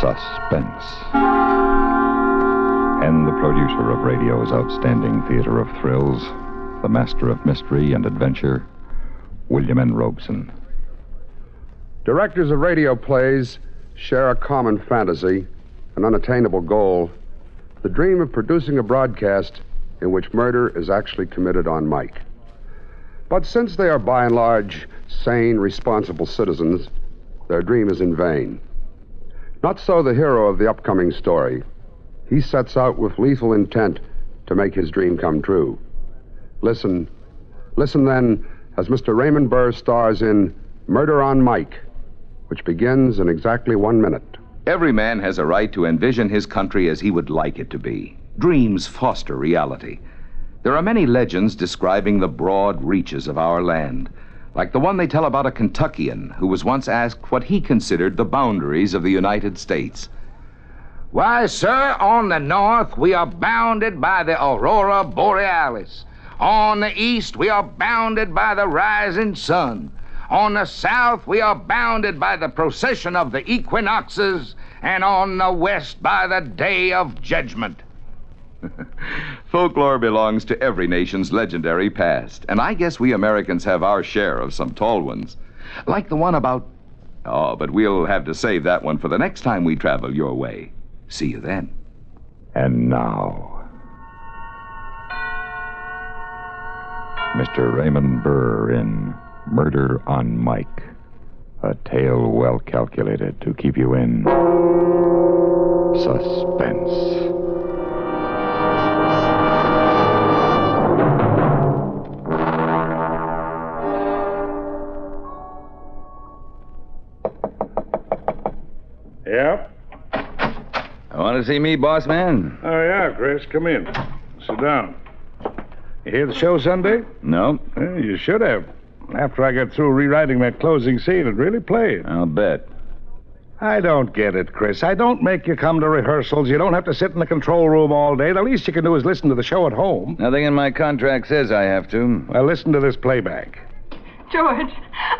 Suspense. And the producer of radio's outstanding theater of thrills, the master of mystery and adventure, William N. Robeson. Directors of radio plays share a common fantasy, an unattainable goal, the dream of producing a broadcast in which murder is actually committed on mic. But since they are by and large sane, responsible citizens, their dream is in vain. Not so the hero of the upcoming story. He sets out with lethal intent to make his dream come true. Listen then, as Mr. Raymond Burr stars in Murder on Mike, which begins in exactly 1 minute. Every man has a right to envision his country as he would like it to be. Dreams foster reality. There are many legends describing the broad reaches of our land, like the one they tell about a Kentuckian who was once asked what he considered the boundaries of the United States. Why, sir, on the north we are bounded by the aurora borealis. On the east we are bounded by the rising sun. On the south we are bounded by the procession of the equinoxes, and on the west by the day of judgment. Folklore belongs to every nation's legendary past, and I guess we Americans have our share of some tall ones. Like the one about... Oh, but we'll have to save that one for the next time we travel your way. See you then. And now, Mr. Raymond Burr in Murder on Mike, a tale well calculated to keep you in suspense. Yeah? Want to see me, boss man? Oh, yeah, Chris. Come in. Sit down. You hear the show Sunday? No. You should have. After I got through rewriting that closing scene, it really played. I'll bet. I don't get it, Chris. I don't make you come to rehearsals. You don't have to sit in the control room all day. The least you can do is listen to the show at home. Nothing in my contract says I have to. Well, listen to this playback. George,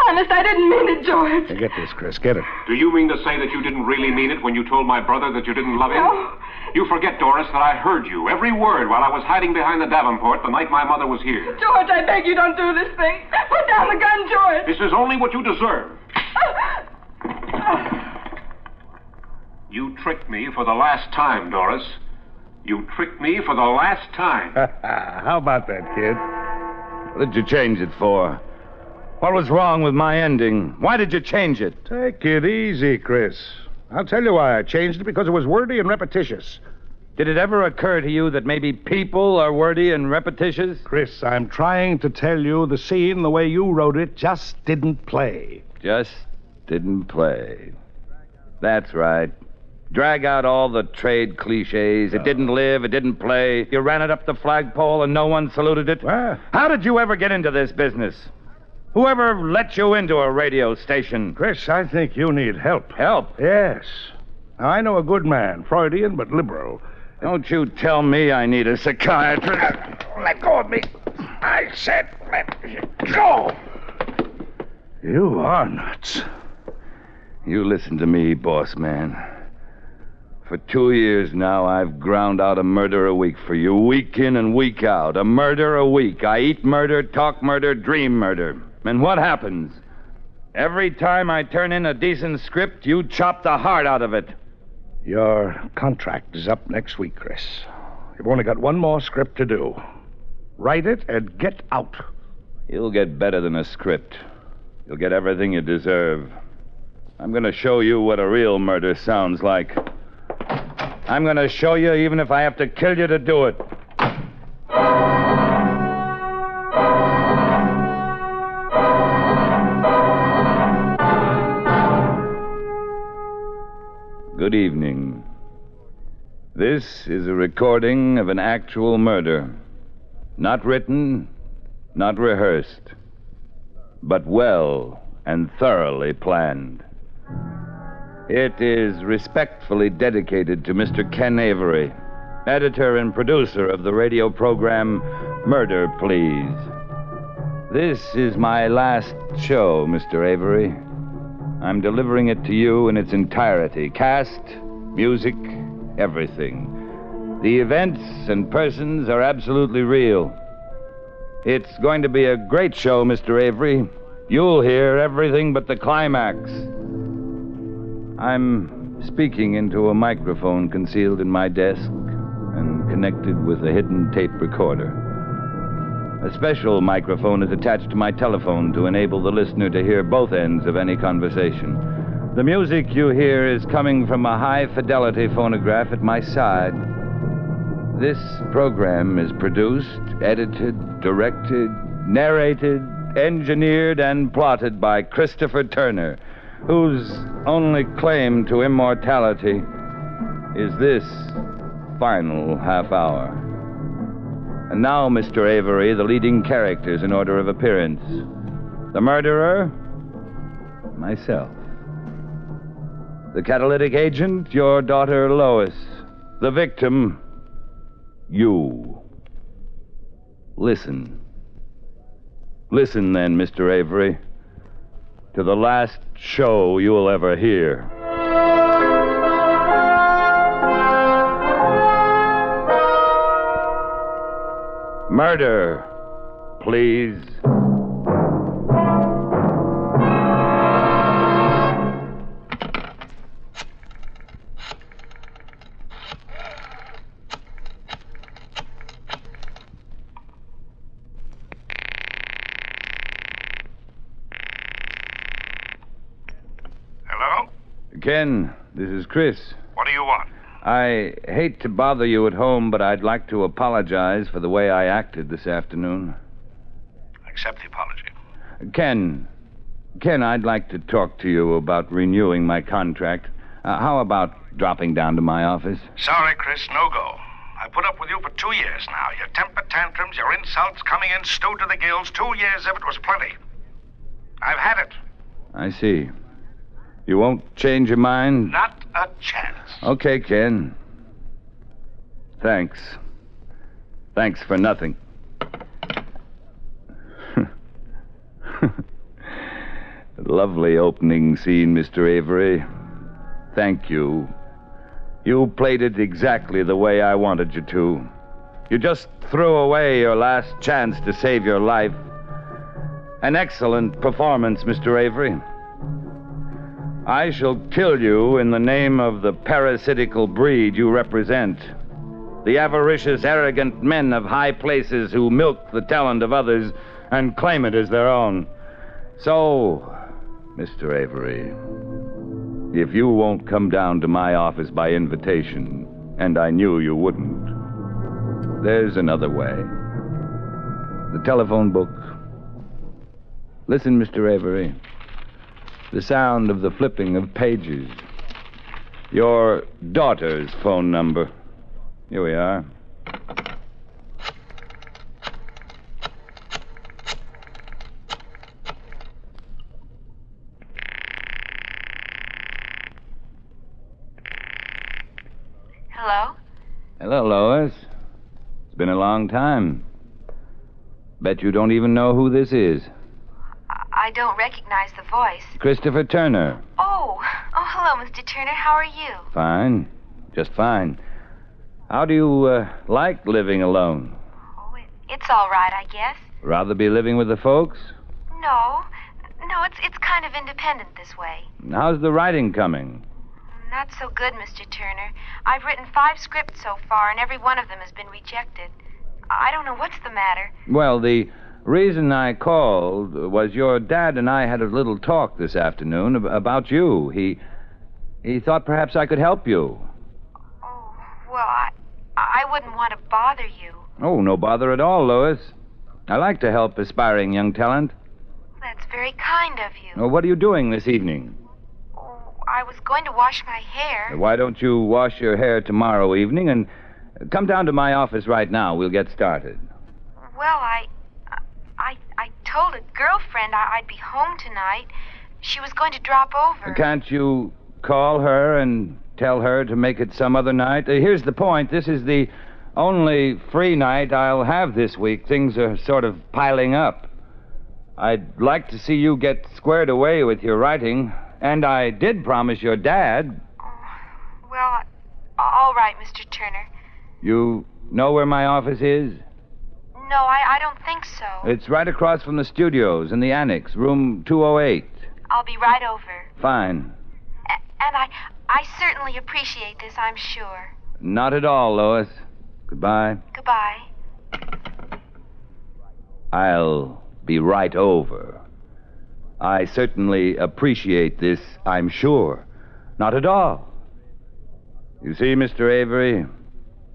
honest, I didn't mean it, George. Now, get this, Chris. Get it. Do you mean to say that you didn't really mean it when you told my brother that you didn't love him? No. You forget, Doris, that I heard you, every word, while I was hiding behind the Davenport the night my mother was here. George, I beg you, don't do this thing. Put down the gun, George. This is only what you deserve. You tricked me for the last time, Doris. You tricked me for the last time. How about that, kid? What did you change it for? What was wrong with my ending? Why did you change it? Take it easy, Chris. I'll tell you why I changed it, because it was wordy and repetitious. Did it ever occur to you that maybe people are wordy and repetitious? Chris, I'm trying to tell you the scene, the way you wrote it, just didn't play. Just didn't play. That's right. Drag out all the trade cliches. It didn't live, it didn't play. You ran it up the flagpole and no one saluted it. Well, how did you ever get into this business? Whoever let you into a radio station? Chris, I think you need help. Help? Yes. Now, I know a good man, Freudian but liberal. Don't you tell me I need a psychiatrist. Let go of me. I said let go. You are nuts. You listen to me, boss man. For 2 years now, I've ground out a murder a week for you, week in and week out. A murder a week. I eat murder, talk murder, dream murder. And what happens? Every time I turn in a decent script, you chop the heart out of it. Your contract is up next week, Chris. You've only got one more script to do. Write it and get out. You'll get better than a script. You'll get everything you deserve. I'm going to show you what a real murder sounds like. I'm going to show you even if I have to kill you to do it. Good evening. This is a recording of an actual murder. Not written, not rehearsed, but well and thoroughly planned. It is respectfully dedicated to Mr. Ken Avery, editor and producer of the radio program Murder, Please. This is my last show, Mr. Avery. I'm delivering it to you in its entirety, cast music, everything. The events and persons are absolutely real. It's going to be a great show, Mr. Avery. You'll hear everything but the climax. I'm speaking into a microphone concealed in my desk and connected with a hidden tape recorder. A special microphone is attached to my telephone to enable the listener to hear both ends of any conversation. The music you hear is coming from a high-fidelity phonograph at my side. This program is produced, edited, directed, narrated, engineered, and plotted by Christopher Turner, whose only claim to immortality is this final half hour. And now, Mr. Avery, the leading characters in order of appearance. The murderer, myself. The catalytic agent, your daughter Lois. The victim, you. Listen. Listen then, Mr. Avery, to the last show you'll ever hear. Murder, please. Hello? Ken, this is Chris. What do you want? I hate to bother you at home, but I'd like to apologize for the way I acted this afternoon. Accept the apology. Ken, I'd like to talk to you about renewing my contract. How about dropping down to my office? Sorry, Chris, no go. I put up with you for 2 years now. Your temper tantrums, your insults, coming in stewed to the gills. 2 years of it was plenty. I've had it. I see. You won't change your mind? Not a chance. Okay, Ken. Thanks. Thanks for nothing. Lovely opening scene, Mr. Avery. Thank you. You played it exactly the way I wanted you to. You just threw away your last chance to save your life. An excellent performance, Mr. Avery. I shall kill you in the name of the parasitical breed you represent. The avaricious, arrogant men of high places who milk the talent of others and claim it as their own. So, Mr. Avery, if you won't come down to my office by invitation, and I knew you wouldn't, there's another way. The telephone book. Listen, Mr. Avery. The sound of the flipping of pages. Your daughter's phone number. Here we are. Hello? Hello, Lois. It's been a long time. Bet you don't even know who this is. I don't recognize the voice. Christopher Turner. Oh, hello, Mr. Turner. How are you? Fine. Just fine. How do you like living alone? Oh, it's all right, I guess. Rather be living with the folks? No, it's kind of independent this way. How's the writing coming? Not so good, Mr. Turner. I've written 5 scripts so far, and every one of them has been rejected. I don't know what's the matter. Well, the reason I called was your dad and I had a little talk this afternoon about you. He thought perhaps I could help you. Oh, well, I wouldn't want to bother you. Oh, no bother at all, Lois. I like to help aspiring young talent. That's very kind of you. Well, what are you doing this evening? Oh, I was going to wash my hair. Why don't you wash your hair tomorrow evening and come down to my office right now. We'll get started. Well, I told a girlfriend I'd be home tonight. She was going to drop over. Can't you call her and tell her to make it some other night? Here's the point. This is the only free night I'll have this week. Things are sort of piling up. I'd like to see you get squared away with your writing. And I did promise your dad. Well, Mr. Turner. You know where my office is? No, I don't think so. It's right across from the studios in the annex, room 208. I'll be right over. Fine. And I certainly appreciate this, I'm sure. Not at all, Lois. Goodbye. Goodbye. I'll be right over. I certainly appreciate this, I'm sure. Not at all. You see, Mr. Avery,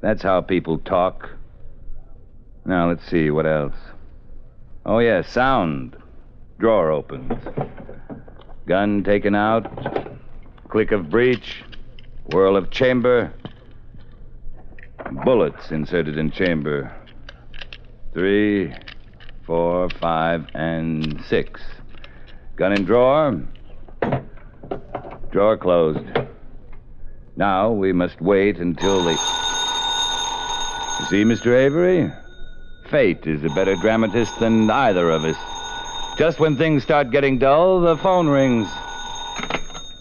that's how people talk. Now, let's see, what else? Oh, yes, sound. Drawer opens. Gun taken out. Click of breech. Whirl of chamber. Bullets inserted in chamber. 3, 4, 5, and 6. Gun in drawer. Drawer closed. Now we must wait until the... You see, Mr. Avery? Fate is a better dramatist than either of us. Just when things start getting dull, the phone rings.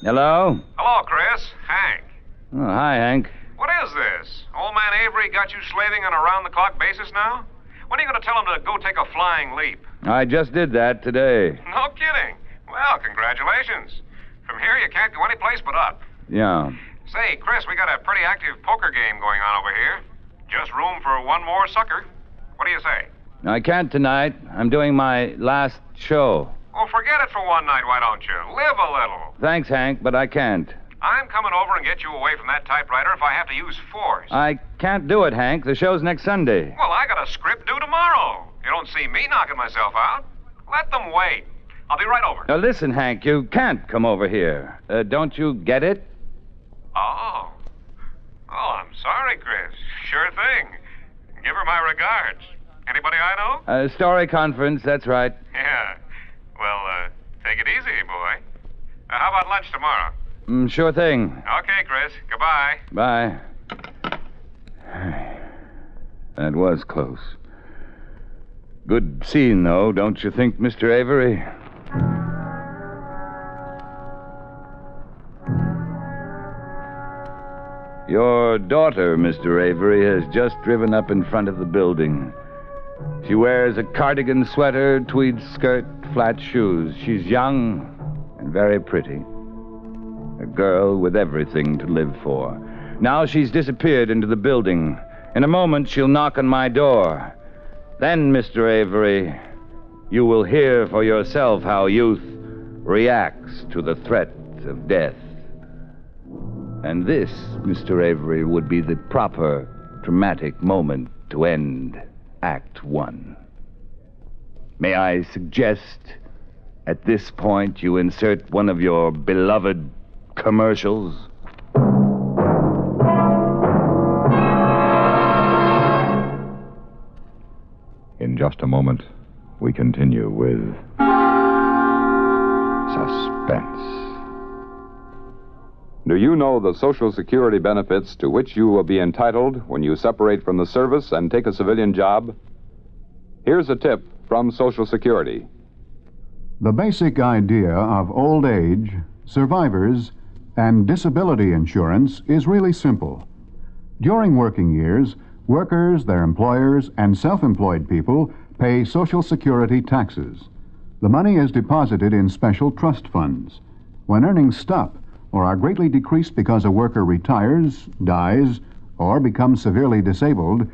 Hello? Hello, Chris. Hank. Oh, hi, Hank. What is this? Old man Avery got you slaving on a round-the-clock basis now? When are you going to tell him to go take a flying leap? I just did that today. No kidding. Well, congratulations. From here, you can't go any place but up. Yeah. Say, Chris, we got a pretty active poker game going on over here. Just room for one more sucker. What do you say? I can't tonight. I'm doing my last show. Well, forget it for one night, why don't you? Live a little. Thanks, Hank, but I can't. I'm coming over and get you away from that typewriter if I have to use force. I can't do it, Hank. The show's next Sunday. Well, I got a script due tomorrow. You don't see me knocking myself out. Let them wait. I'll be right over. Now, listen, Hank, you can't come over here. Don't you get it? Oh. Oh, I'm sorry, Chris. Sure thing. Give her my regards. Anybody I know? Story conference, that's right. Yeah. Well, take it easy, boy. How about lunch tomorrow? Sure thing. Okay, Chris. Goodbye. Bye. That was close. Good scene, though, don't you think, Mr. Avery? Your daughter, Mr. Avery, has just driven up in front of the building. She wears a cardigan sweater, tweed skirt, flat shoes. She's young and very pretty. A girl with everything to live for. Now she's disappeared into the building. In a moment, she'll knock on my door. Then, Mr. Avery, you will hear for yourself how youth reacts to the threat of death. And this, Mr. Avery, would be the proper dramatic moment to end Act 1. May I suggest, at this point, you insert one of your beloved commercials? In just a moment, we continue with Suspense. Do you know the Social Security benefits to which you will be entitled when you separate from the service and take a civilian job? Here's a tip from Social Security. The basic idea of old age, survivors, and disability insurance is really simple. During working years, workers, their employers, and self-employed people pay Social Security taxes. The money is deposited in special trust funds. When earnings stop or are greatly decreased because a worker retires, dies, or becomes severely disabled,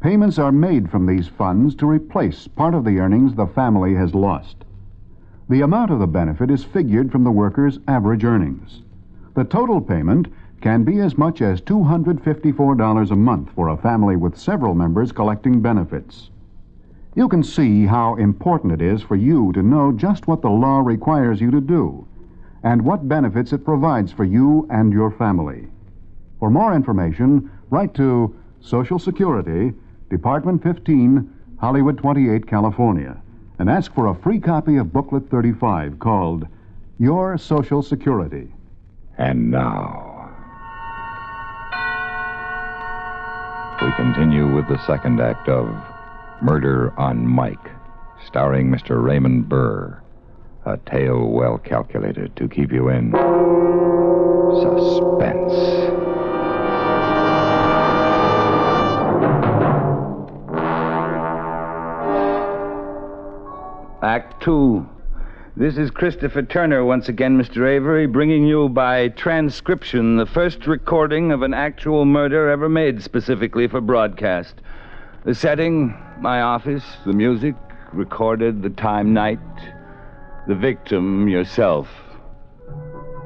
payments are made from these funds to replace part of the earnings the family has lost. The amount of the benefit is figured from the worker's average earnings. The total payment can be as much as $254 a month for a family with several members collecting benefits. You can see how important it is for you to know just what the law requires you to do and what benefits it provides for you and your family. For more information, write to Social Security, Department 15, Hollywood 28, California, and ask for a free copy of Booklet 35 called Your Social Security. And now, we continue with the second act of Murder on Mike, starring Mr. Raymond Burr. A tale well calculated to keep you in suspense. Act 2. This is Christopher Turner once again, Mr. Avery, bringing you by transcription the first recording of an actual murder ever made specifically for broadcast. The setting, my office, the music, recorded, the time, night, the victim, yourself.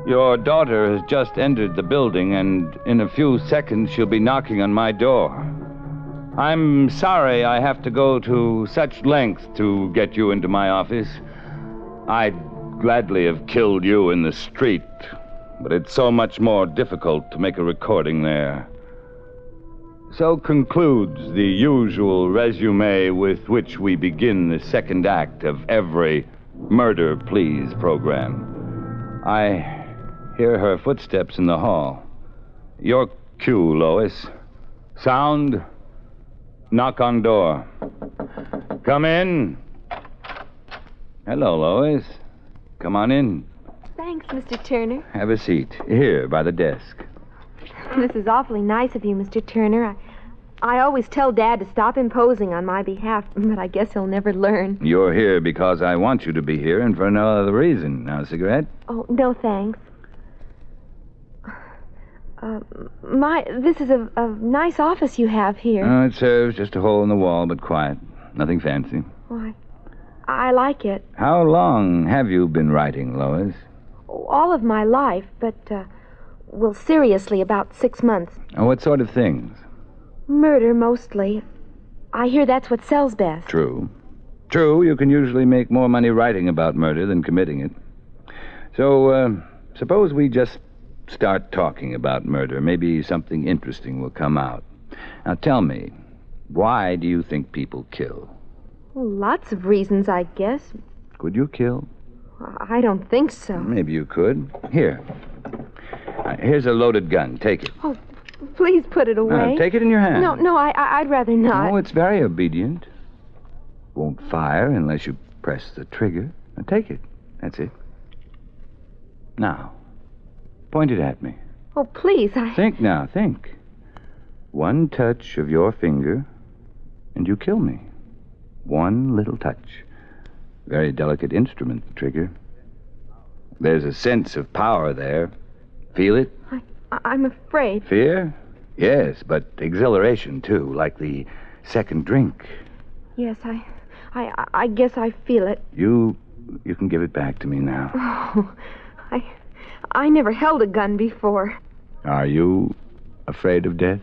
Your daughter has just entered the building, and in a few seconds she'll be knocking on my door. I'm sorry I have to go to such lengths to get you into my office. I'd gladly have killed you in the street, but it's so much more difficult to make a recording there. So concludes the usual resume with which we begin the second act of every Murder, Please program. I hear her footsteps in the hall. Your cue, Lois. Sound, knock on door. Come in. Hello, Lois. Come on in. Thanks, Mr. Turner. Have a seat. Here, by the desk. This is awfully nice of you, Mr. Turner. I always tell Dad to stop imposing on my behalf, but I guess he'll never learn. You're here because I want you to be here and for no other reason. Now, a cigarette? Oh, no, thanks. This is a nice office you have here. Oh, it serves just a hole in the wall, but quiet. Nothing fancy. Why, I like it. How long have you been writing, Lois? All of my life, but, well, seriously, about 6 months. Oh, what sort of things? Murder, mostly. I hear that's what sells best. True. True, you can usually make more money writing about murder than committing it. So, suppose we just start talking about murder. Maybe something interesting will come out. Now, tell me, why do you think people kill? Well, lots of reasons, I guess. Could you kill? I don't think so. Maybe you could. Here. Here's a loaded gun. Take it. Oh, please put it away. Take it in your hand. No, I'd rather not. Oh, it's very obedient. Won't fire unless you press the trigger. Now, take it. That's it. Now, point it at me. Oh, please, Think now, think. One touch of your finger, and you kill me. One little touch. Very delicate instrument, the trigger. There's a sense of power there. Feel it? I'm afraid. Fear? Yes, but exhilaration, too, like the second drink. Yes, I guess I feel it. You can give it back to me now. Oh, I never held a gun before. Are you afraid of death?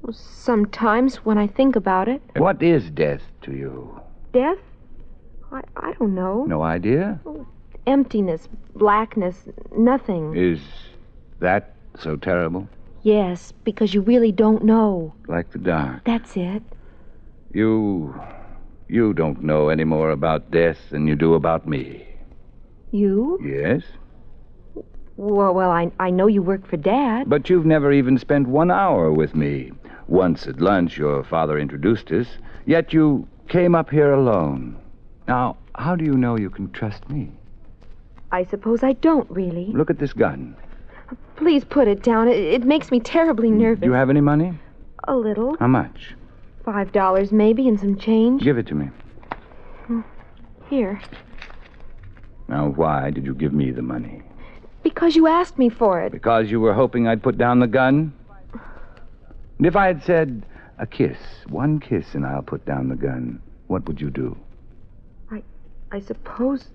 Well, sometimes when I think about it. What is death to you? Death? I don't know. No idea? Oh, emptiness, blackness, nothing. Is that so terrible? Yes, because you really don't know. Like the dark. That's it. You don't know any more about death than you do about me. You? Yes. Well, I know you work for Dad. But you've never even spent 1 hour with me. Once at lunch, your father introduced us, yet you came up here alone. Now, how do you know you can trust me? I suppose I don't, really. Look at this gun. Please put it down. It makes me terribly nervous. Do you have any money? A little. How much? $5 maybe, and some change. Give it to me. Here. Now, why did you give me the money? Because you asked me for it. Because you were hoping I'd put down the gun? And if I had said, a kiss, one kiss, and I'll put down the gun, what would you do? I suppose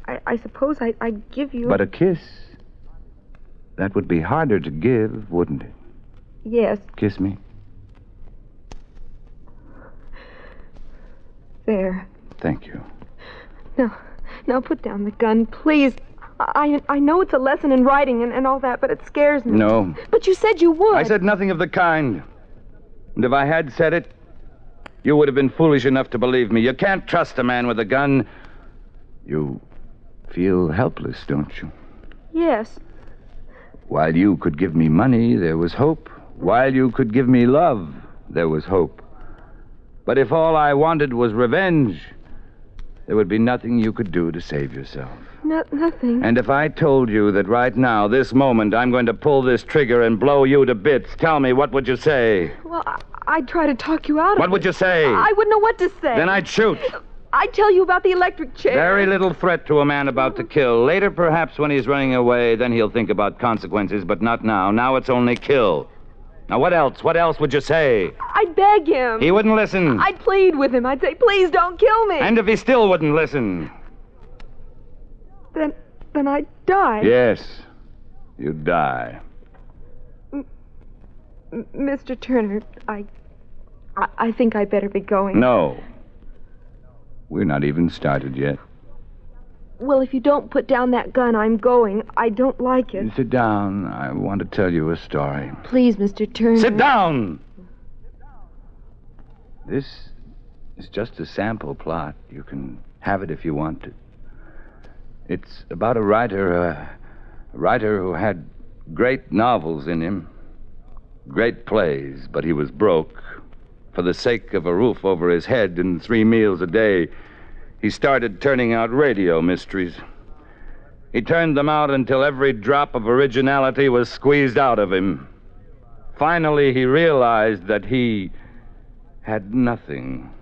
I'd give you... But a kiss, that would be harder to give, wouldn't it? Yes. Kiss me. There. Thank you. Now put down the gun, please. I know it's a lesson in writing and all that, but it scares me. No. But you said you would. I said nothing of the kind. And if I had said it, you would have been foolish enough to believe me. You can't trust a man with a gun. You feel helpless, don't you? Yes. While you could give me money, there was hope. While you could give me love, there was hope. But if all I wanted was revenge, there would be nothing you could do to save yourself. Nothing. And if I told you that right now, this moment, I'm going to pull this trigger and blow you to bits, tell me, what would you say? Well, I'd try to talk you out of it. What would you say? I wouldn't know what to say. Then I'd shoot. I'd tell you about the electric chair. Very little threat to a man about to kill. Later, perhaps, when he's running away, then he'll think about consequences, but not now. Now it's only kill. Now, what else? What else would you say? I'd beg him. He wouldn't listen. I'd plead with him. I'd say, please don't kill me. And if he still wouldn't listen? Then I'd die. Yes, you'd die. Mr. Turner, I think I better be going. No. We're not even started yet. Well, if you don't put down that gun, I'm going. I don't like it. Sit down. I want to tell you a story. Please, Mr. Turner. Sit down! This is just a sample plot. You can have it if you want to. It's about a writer who had great novels in him, great plays, but he was broke. For the sake of a roof over his head and 3 meals a day, he started turning out radio mysteries. He turned them out until every drop of originality was squeezed out of him. Finally, he realized that he had nothing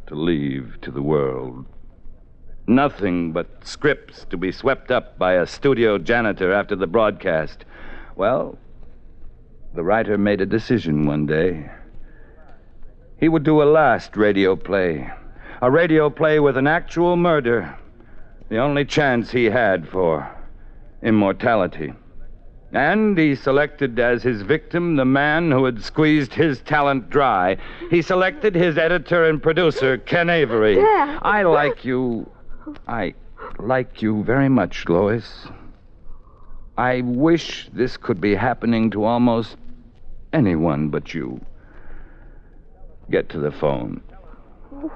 to leave to the world. Nothing but scripts to be swept up by a studio janitor after the broadcast. Well, the writer made a decision one day. He would do a last radio play. A radio play with an actual murder. The only chance he had for immortality. And he selected as his victim the man who had squeezed his talent dry. He selected his editor and producer, Ken Avery. Dad. I like you very much, Lois. I wish this could be happening to almost anyone but you. Get to the phone.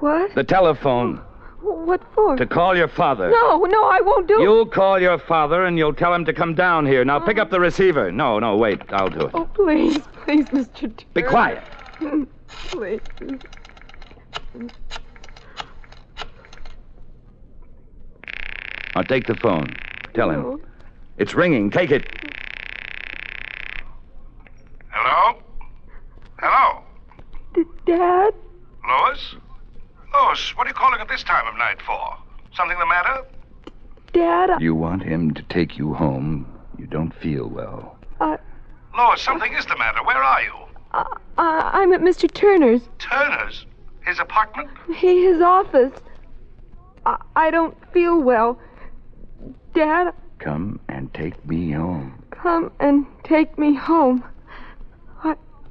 What? The telephone. What for? To call your father. No, I won't do it. You'll call your father and you'll tell him to come down here. Now pick up the receiver. No, wait. I'll do it. Oh, please, Mr. Turner. Be quiet. Please. I'll take the phone. Tell No. him. It's ringing. Take it. Hello? Hello? Dad? Lois? Lois, what are you calling at this time of night for? Something the matter? Dad, You want him to take you home. You don't feel well. Lois, something is the matter. Where are you? I'm at Mr. Turner's. Turner's? His apartment? His office. I don't feel well. Dad, Come and take me home. come and take me home.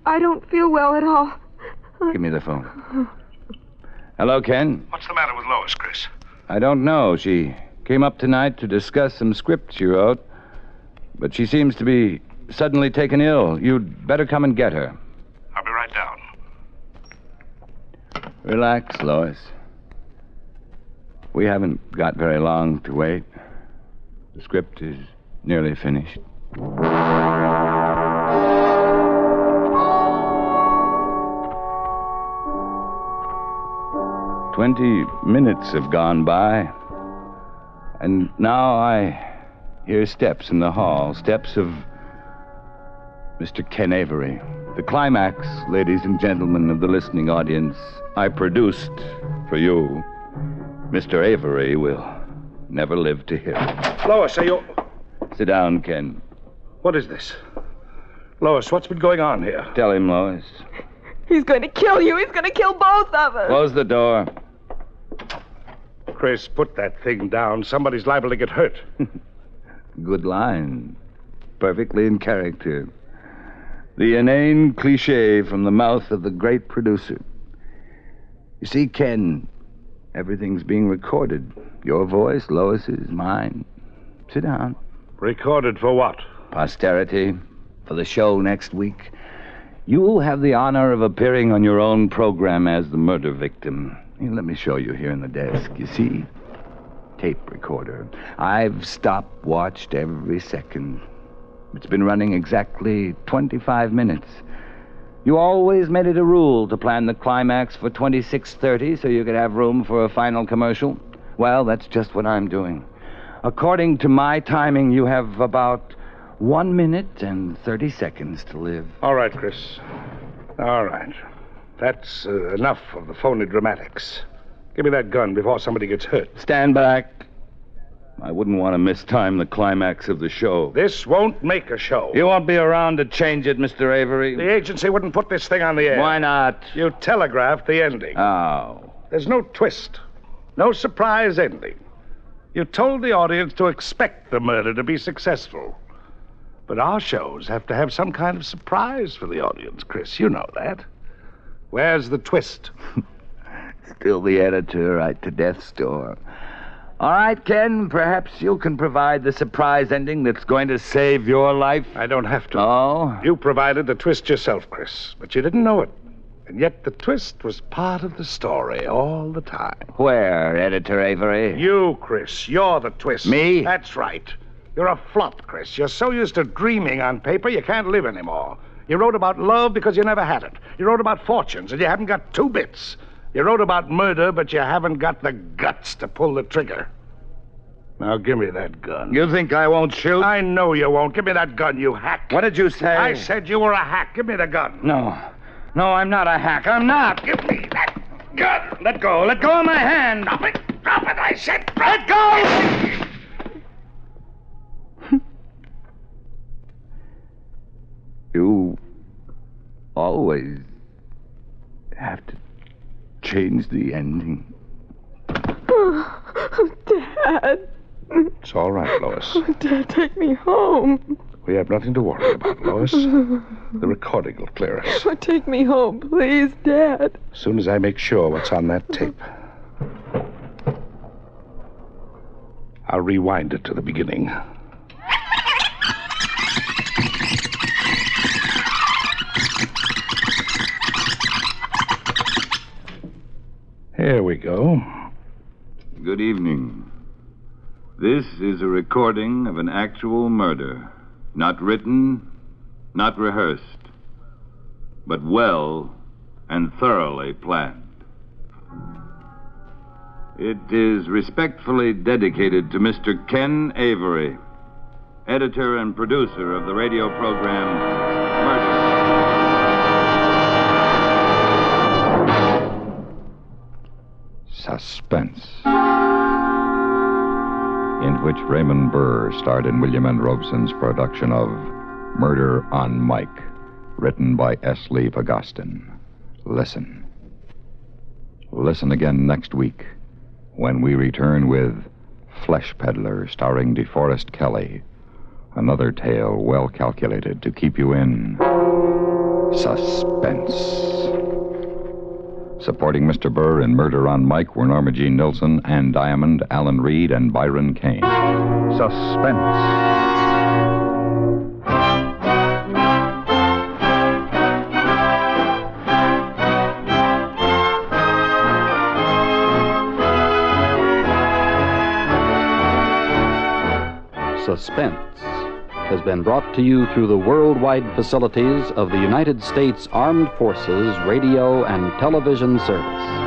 I don't feel well at all. Give me the phone. Hello, Ken? What's the matter with Lois, Chris? I don't know. She came up tonight to discuss some scripts she wrote, but she seems to be suddenly taken ill. You'd better come and get her. I'll be right down. Relax, Lois. We haven't got very long to wait. The script is nearly finished. 20 minutes have gone by, and now I hear steps in the hall, steps of Mr. Ken Avery. The climax, ladies and gentlemen of the listening audience, I produced for you. Mr. Avery will never live to hear it. Lois, are you... Sit down, Ken. What is this? Lois, what's been going on here? Tell him, Lois. He's going to kill you. He's going to kill both of us. Close the door. Chris, put that thing down. Somebody's liable to get hurt. Good line. Perfectly in character. The inane cliche from the mouth of the great producer. You see, Ken, everything's being recorded. Your voice, Lois's, mine. Sit down. Recorded for what? Posterity. For the show next week. You'll have the honor of appearing on your own program as the murder victim. Here, let me show you here in the desk. You see? Tape recorder. I've stopwatched every second. It's been running exactly 25 minutes. You always made it a rule to plan the climax for 26:30 so you could have room for a final commercial. Well, that's just what I'm doing. According to my timing, you have about 1 minute and 30 seconds to live. All right, Chris. All right. That's enough of the phony dramatics. Give me that gun before somebody gets hurt. Stand back. I wouldn't want to mistime the climax of the show. This won't make a show. You won't be around to change it, Mr. Avery. The agency wouldn't put this thing on the air. Why not? You telegraphed the ending. Oh. There's no twist. No surprise ending. You told the audience to expect the murder to be successful. But our shows have to have some kind of surprise for the audience, Chris. You know that. Where's the twist? Still the editor right to death's door. All right, Ken, perhaps you can provide the surprise ending that's going to save your life. I don't have to. Oh? You provided the twist yourself, Chris, but you didn't know it. And yet the twist was part of the story all the time. Where, Editor Avery? You, Chris. You're the twist. Me? That's right. You're a flop, Chris. You're so used to dreaming on paper, you can't live anymore. You wrote about love because you never had it. You wrote about fortunes, and you haven't got 2 bits. You wrote about murder, but you haven't got the guts to pull the trigger. Now, give me that gun. You think I won't shoot? I know you won't. Give me that gun, you hack. What did you say? I said you were a hack. Give me the gun. No. No, I'm not a hack. I'm not. Give me that gun. Let go. Let go of my hand. Drop it. Drop it, I said. Let go! You always have to change the ending. Oh, Dad. It's all right, Lois. Oh, Dad, take me home. We have nothing to worry about, Lois. The recording will clear us. Oh, take me home, please, Dad. As soon as I make sure what's on that tape. I'll rewind it to the beginning. Here we go. Good evening. This is a recording of an actual murder. Not written, not rehearsed, but well and thoroughly planned. It is respectfully dedicated to Mr. Ken Avery, editor and producer of the radio program Murder. Suspense, in which Raymond Burr starred in William N. Robeson's production of Murder on Mike, written by S. Lee Pagostin. Listen. Listen again next week when we return with Flesh Peddler, starring DeForest Kelley. Another tale well calculated to keep you in suspense. Supporting Mr. Burr in Murder on Mike were Norma Jean Nilsson, Ann Diamond, Alan Reed, and Byron Kane. Suspense. Suspense has been brought to you through the worldwide facilities of the United States Armed Forces Radio and Television Service.